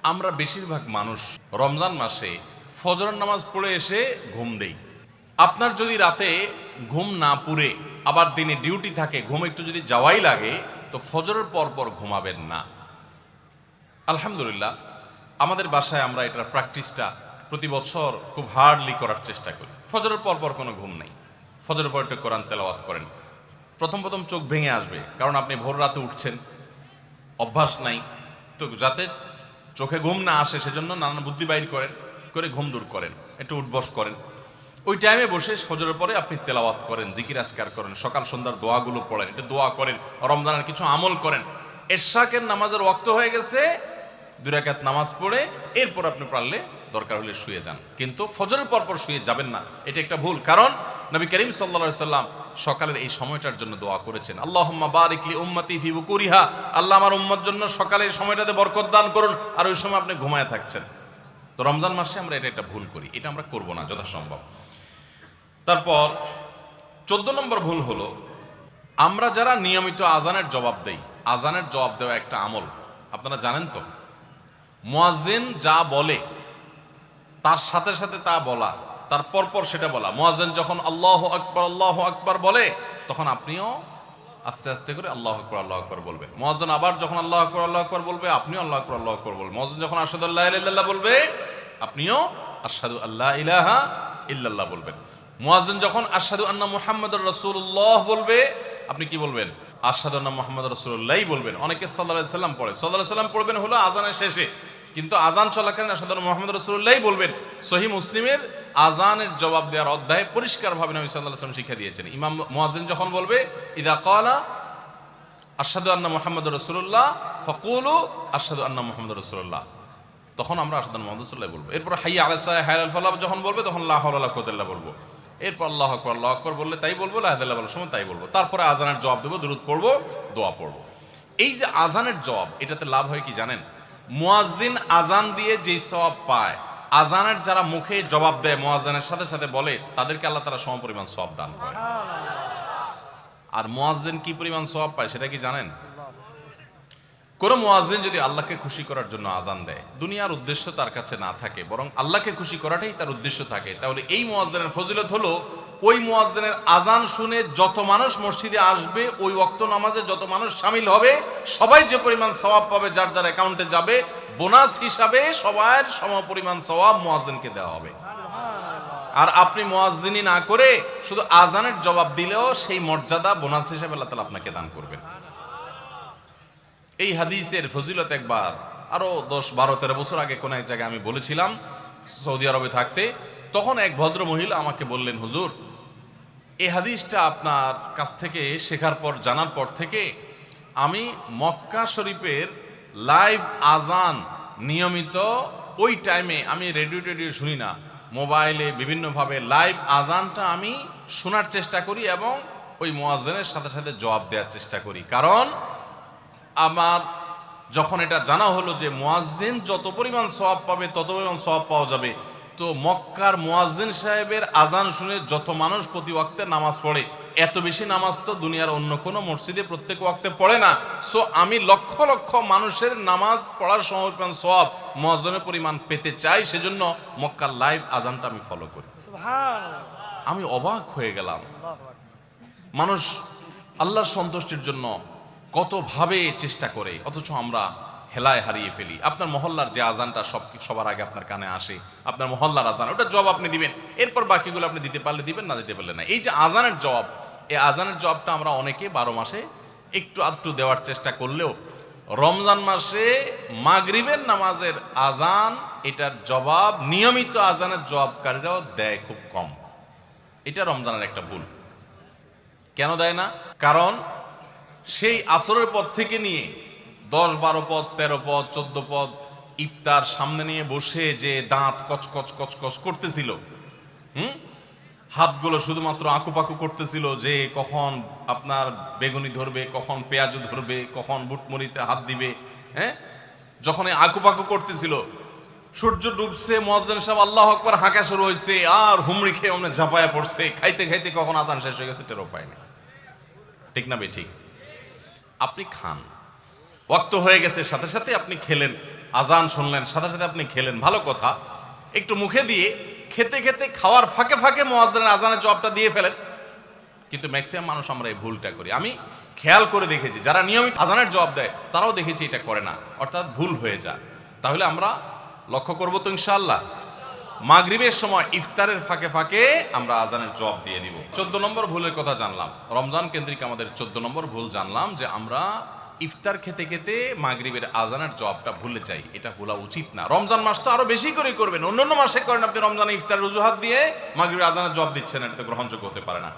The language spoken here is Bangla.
আমরা বেশিরভাগ মানুষ রমজান মাসে ফজরের নামাজ পড়ে এসে ঘুম দেই। আপনার যদি রাতে ঘুম না পুরে আবার দিনে ডিউটি থাকে, ঘুম একটু যদি যাওয়াই লাগে, তো ফজরের পর পর ঘুমাবেন না। আলহামদুলিল্লাহ, আমাদের বাসায় আমরা এটার প্র্যাকটিসটা প্রতি বছর খুব হার্ডলি করার চেষ্টা করি। ফজরের পর পর কোনো ঘুম নেই, ফজরের পর একটু কোরআন তেলাওয়াত করেন। প্রথম প্রথম চোখ ভেঙে আসবে, কারণ আপনি ভোর রাতে উঠছেন, অভ্যাস নাই। তো যাতে চোখে ঘুম না আসে সেজন্য নানান বুদ্ধি বাইর করেন, করে ঘুম দূর করেন, একটু উঠবস করেন। ওই টাইমে বসে ফজরের পরে আপনি তেলাওয়াত করেন, জিকির আজকার করেন, সকাল সন্ধ্যার দোয়াগুলো পড়েন, একটু দোয়া করেন, রমজানের কিছু আমল করেন। এশাকের নামাজের ওয়াক্ত হয়ে গেছে, 2 রাকাত নামাজ পড়ে এরপর আপনি পারলে দরকার হলে শুয়ে যান, কিন্তু ফজরের পর পর শুয়ে যাবেন না। এটা একটা ভুল, কারণ নবী করিম সাল্লাল্লাহু আলাইহি সাল্লাম সকালের এই সময়টার জন্য দোয়া করেছেন, আল্লাহুম্মা বারিক লি উম্মতি ফি বুকুরিহা, আল্লাহ আমার উম্মত জন্য সকালের সময়টাতে বরকত দান করুন। আর ওই সময় আপনি ঘুমায় থাকছেন। তো রমজান মাসে আমরা এটা একটা ভুল করি, এটা আমরা করব না যথাসম্ভব। তারপর 14 নম্বর ভুল হলো, আমরা যারা নিয়মিত আজানের জবাব দেই, আজানের জবাব দেওয়া একটা আমল, আপনারা জানেন তো? মুয়াজ্জিন যা বলে তার সাথে সাথে তা বলা, তার পরপর সেটা বলা। মুয়াজ্জিন যখন আল্লাহু আকবার বলে, তখন আপনিও আস্তে আস্তে করে আল্লাহু আকবার বলবেন। মুয়াজ্জিন আবার যখন আল্লাহু আকবার বলবে, আপনিও আল্লাহু আকবার বলবেন। মুয়াজ্জিন যখন আশহাদু আল্লা ইলাহা ইল্লাল্লাহ বলবে, আপনিও আশহাদু আল্লা ইলাহা ইল্লাল্লাহ বলবেন। মুয়াজ্জিন যখন আশহাদু আন্না মুহাম্মাদুর রাসূলুল্লাহ বলবে, আপনি কি বলবেন? আশহাদু আন্না মুহাম্মাদুর রাসূলুল্লাহই বলবেন। অনেকে সাল্লাল্লাহু আলাইহি সাল্লাম পড়ে, সাল্লাল্লাহু আলাইহি সাল্লাম পড়বেন হলো আজানের শেষে, কিন্তু আজান চলাকালীন আশহাদু আন্না মুহাম্মাদুর রাসূলুল্লাহই বলবেন। সহিহ মুসলিমের আজানের জবাব দেওয়ার অধ্যায়ে পরিষ্কারভাবে নবী সাল্লাল্লাহু আলাইহি সাল্লাম শিক্ষা দিয়েছেন। ইমাম মুয়াজ্জিন যখন বলবে, ইযা ক্বালা আশহাদু আন্না মুহাম্মাদুর রাসূলুল্লাহ ফাকুলু আশহাদু আন্না মুহাম্মাদুর রাসূলুল্লাহ, তখন আমরা আশহাদু আন্না মুহাম্মাদুর রাসূলুল্লাহ বলবো। এরপর হাইয়া আলাস সালাহ হাইয়া আল ফালাহ যখন বলবে, তখন লা হাওলা ওয়ালা কুওয়াতা ইল্লা বলবো। এরপর আল্লাহু আকবার বললে তাই বলবো, লা ইলাহা ইল্লাল্লাহ বলার সময় তাই বলবো। তারপরে আজানের জবাব দেবো, দুরূদ পড়বো, দোয়া পড়বো। এই যে আজানের জবাব, এটাতে লাভ হয় কি জানেন? মুয়াজ্জিন আজান দিয়ে যেই সওয়াব পায়, আজানের যারা মুখে জবাব দেয়, মুয়াজ্জিনের সাথে সাথে বলে, তাদেরকে আল্লাহ তাআলা সমপরিমাণ সওয়াব দান করে। আর মুয়াজ্জিন কি পরিমাণ সওয়াব পায় সেটা কি জানেন? কোন মুয়াজ্জিন যদি আল্লাহকে খুশি করার জন্য আজান দেয়, দুনিয়ার উদ্দেশ্য তার কাছে না থাকে, বরং আল্লাহকে খুশি করাটাই তার উদ্দেশ্য থাকে, তাহলে এই মুয়াজ্জিনের ফজিলত হলো, ওই মুয়াজ্জিনের আজান শুনে যত মানুষ মসজিদে আসবে, ওই ওয়াক্ত নামাজে যত মানুষ শামিল হবে, সবাই যে পরিমাণ সওয়াব পাবে, যার যার অ্যাকাউন্টে যাবে, বোনাস হিসাবে সবার সমপরিমাণ সওয়াব মুয়াজ্জিনকে দেওয়া হবে। আর আপনি মুয়াজ্জিনি না করে শুধু আজানের জবাব দিলেও সেই মর্যাদা বোনাস হিসেবে আল্লাহ তাআলা আপনাকে দান করবেন। এই হাদিসের ফজিলত একবার আরো 10-12-13 বছর আগে কোন এক জায়গায় আমি বলেছিলাম, সৌদি আরবে থাকতে। তখন এক ভদ্র মহিলা আমাকে বললেন, হুজুর, এই হাদিসটা আপনার কাছ থেকে শেখার পর, জানার পর থেকে আমি মক্কা শরীফের লাইভ আজান নিয়মিত ওই টাইমে, আমি রেডিও শুনি না, মোবাইলে বিভিন্নভাবে লাইভ আজানটা আমি শোনার চেষ্টা করি এবং ওই মুয়াজ্জিনের সাথে সাথে জবাব দেওয়ার চেষ্টা করি। কারণ আমার যখন এটা জানা হলো যে মুয়াজ্জিন যত পরিমাণ সওয়াব পাবে, তত পরিমাণ সওয়াব পাওয়া যাবে, তো মক্কার মুয়াজ্জিন সাহেবের আজান শুনে যত মানুষ প্রতি ওয়াক্তে নামাজ পড়ে, এত বেশি নামাজ তো দুনিয়ার অন্য কোনো মসজিদে প্রত্যেক ওয়াক্তে পড়ে না। সো আমি লক্ষ লক্ষ মানুষের নামাজ পড়ার সমপরিমাণ সওয়াব, মুয়াজ্জিনের পরিমাণ পেতে চাই, সেজন্য মক্কার লাইভ আজানটা আমি ফলো করি। আমি অবাক হয়ে গেলাম, মানুষ আল্লাহর সন্তুষ্টির জন্য কত ভাবে চেষ্টা করে, অথচ আমরা হেলায় হারিয়ে ফেলি। আপনার মহল্লার যে আজানটা সবার আগে আপনার কানে আসে, আপনার মহল্লার আজান, ওটা জবাব আপনি দিবেন, এরপর বাকিগুলো আপনি দিতে পারলে দিবেন, না দিতে পারলে না। এই যে আজানের জবাব, এই আজানের জবাবটা আমরা অনেকে 12 মাসে একটু আধটু দেওয়ার চেষ্টা করলেও, রমজান মাসে মাগরিবের নামাজের আজান, এটার জবাব নিয়মিত আজানের জবাবকারীরাও দেয় খুব কম। এটা রমজানের একটা ভুল। কেন দেয় না? কারণ সেই আসরের পর থেকে নিয়ে 10-12 পদ, 13 পদ, 14 পদ ইফতার সামনে নিয়ে বসে যে দাঁত কচকচ করতেছিল, হাতগুলো শুধুমাত্র আকুপাকু করতেছিল যে কখন আপনার বেগুনি ধরবে, কখন পেঁয়াজু ধরবে, কখন বুটমরিতে হাত দিবে। যখন এই আকুপাকু করতেছিল, সূর্য ডুবছে, মুয়াজ্জিন সাহেব আল্লাহু আকবার হাঁকা শুরু হয়েছে, আর হুমড়ি খেয়ে অমনে ঝাঁপায়া পড়ছে, খাইতে খাইতে কখন আজান শেষ হয়ে গেছে টেরও পায়নি। ঠিক না বে ঠিক? আপনি খান, ওয়াক্ত হয়ে গেছে, সাথে সাথে আপনি খেলেন, আজান শুনলেন, সাথে সাথে আপনি খেলেন, ভালো কথা। একটু মুখে দিয়ে খেতে খেতে খাওয়ার ফাঁকে ফাঁকে মুয়াজ্জিনের আজানের জবাবটা দিয়ে ফেলেন। কিন্তু ম্যাক্সিমাম মানুষ আমরা এই ভুলটা করি। আমি খেয়াল করে দেখেছি যারা নিয়মিত আজানের জবাব দেয় তারাও দেখেছি এটা করে না, অর্থাৎ ভুল হয়ে যায়। তাহলে আমরা লক্ষ্য করবো তো ইনশাআল্লাহ, মাগরিবের সময় ইফতারের ফাঁকে ফাঁকে আমরা আজানের জবাব দিয়ে দিব। 14 নম্বর ভুলের কথা জানলাম, রমজান কেন্দ্রিক আমাদের 14 নম্বর ভুল জানলাম যে আমরা ইফতার খেতে খেতে মাগরিবের আজানের জবাবটা ভুলে যাই। এটা ভুলা উচিত না। রমজান মাস তো আরো বেশি করে করবেন, অন্যান্য মাসে করেন আপনি, রমজানে ইফতার অজুহাত দিয়ে মাগরিবের আজানের জবাব দিচ্ছেন, এটা তো গ্রহণযোগ্য হতে পারে না।